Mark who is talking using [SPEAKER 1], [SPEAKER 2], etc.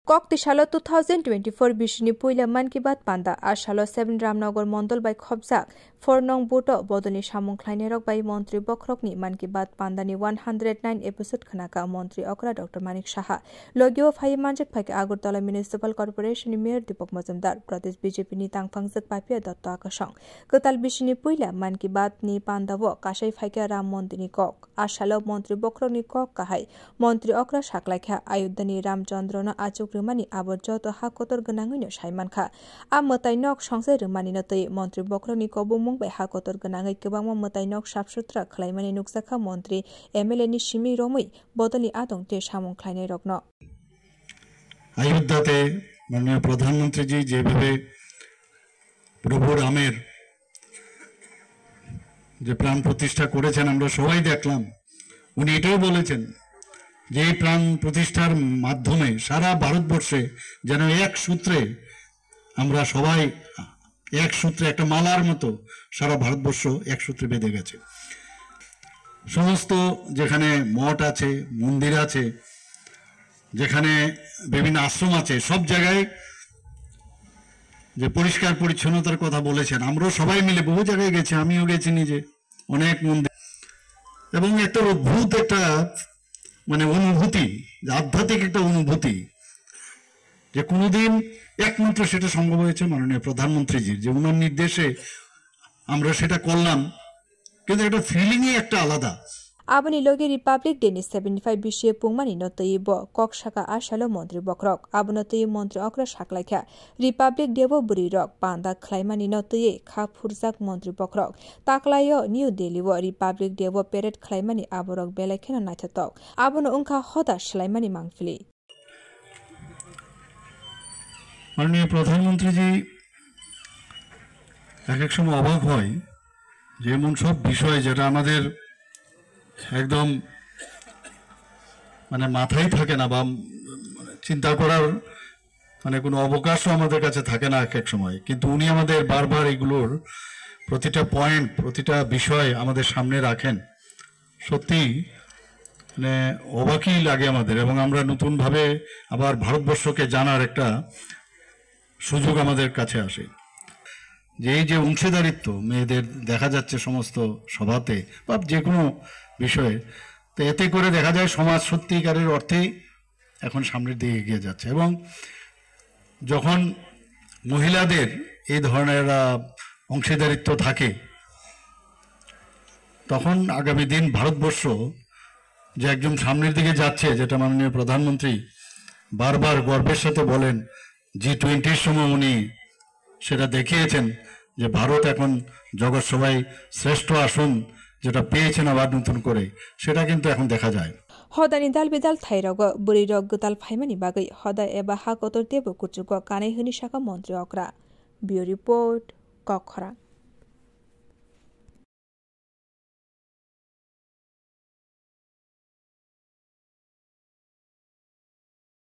[SPEAKER 1] Kokti shalo 2024 bishini puila man ki baat panda ar shalo 7 Ramnagar Mondol by Khobjak 4 nong boto bodoni samung khlainirok by Montri Bokrokni man ki baat pandani 109 episode khanaka Montri Okra Dr. Manik Saha logio phai manjak phai Agartala Municipal Corporation ni Mayor Deepak Majumdar Pradesh BJP ni tangphangjak papia Dr. Akashong Kotal bishini puila man ki baat ni pandawo kasai phai Ram Mondini Kok ar shalo Montri Bokrokni Kok kahai Montri Okra saklaikha Ayodhani Ramchandrona achuk Rumani abot joto hakotor ganangino saimanka a matainok songsai rumani natoi Montri Bokrokni kobumung bai hakotor ganangai kebangma matainok sabsutra khlaimani nuksakha Montri MLA ni Simi Romui bodoli adong te samung khlainai rokno
[SPEAKER 2] अयोध्याते माननीय प्रधानमंत्री जी যেভাবে প্রভু রামের যে প্রাণ প্রতিষ্ঠা করেছেন আমরা সবাই দেখলাম উনি এটাও বলেছেন যে প্রাণ প্রতিষ্ঠার মাধ্যমে সারা ভারতবর্ষে যেন এক সূত্রে আমরা সবাই এক সূত্রে একটা মালার মতো সারা ভারতবর্ষ এক সূত্রে বেঁধে গেছে সমস্ত যেখানে মঠ আছে মন্দির আছে যেখানে বিভিন্ন আশ্রম আছে সব জায়গায় যে পরিষ্কার পরিচ্ছন্নতার কথা বলেছেন আমরা সবাই মিলে বহু জায়গায় গেছি আমিও গেছি নিজে অনেক মন্দির এবং একটা অদ্ভুত একটা মানে অনুভূতি আধ্যাত্মিক একটা অনুভূতি যে কোনোদিন একমাত্র সেটা সম্ভব হয়েছে মাননীয় প্রধানমন্ত্রীজির যে ওনার নির্দেশে আমরা সেটা করলাম কিন্তু একটা ফিলিংই একটা আলাদা
[SPEAKER 1] Abani logi Republic Day ni 75 bishe pungmani notoi bo kok shaka ashalo Montri Bokrok abunotoi Montri Okra shaklaikha Republic Day bo buri rok panda khlaimani notoi kha phurjak Montri Bokrok taklayo New Delhi bo Republic Day bo parade khlaimani aborok belakhena naithatok abono ungkha hoda shlaimani mangfili
[SPEAKER 2] মাননীয় প্রধানমন্ত্রীজি এক সময় অবাক হয় যে এমন সব বিষয় যেটা আমাদের একদম মানে মাথায় থাকে না বা চিন্তা করার মানে কোনো অবকাশও আমাদের কাছে থাকে না এক সময় কিন্তু উনি আমাদের বারবার এগুলোর প্রতিটা পয়েন্ট প্রতিটা বিষয় আমাদের সামনে রাখেন সত্যি মানে অবাকই লাগে আমাদের এবং আমরা নতুনভাবে আবার ভারতবর্ষকে জানার একটা সুযোগ আমাদের কাছে আসে যে এই যে অংশীদারিত্ব মেয়েদের দেখা যাচ্ছে সমস্ত সভাতে বা যে কোনো বিষয়ে তো এতে করে দেখা যায় সমাজ সত্যিকারের অর্থে এখন সামনের দিকে এগিয়ে যাচ্ছে এবং যখন মহিলাদের এই ধরনের অংশীদারিত্ব থাকে তখন আগামী দিন ভারতবর্ষ যে একদম সামনের দিকে যাচ্ছে যেটা মাননীয় প্রধানমন্ত্রী বারবার গর্বের সাথে বলেন G20 সময় উনি সেটা দেখিয়েছেন যে ভারত এখন জগৎ সভায় শ্রেষ্ঠ আসন যেটা পেয়েছেন আবার নতুন করে সেটা কিন্তু এখন দেখা যায়
[SPEAKER 1] হদানি দাল বিদাল থাইরগ বুড়ি রগ গতাল ফাইমানি বাগৈ হদা এবা হাকতর দেব কুচুক কানাই হনি শাখা মন্ত্রী অকরা বিও রিপোর্ট কখরা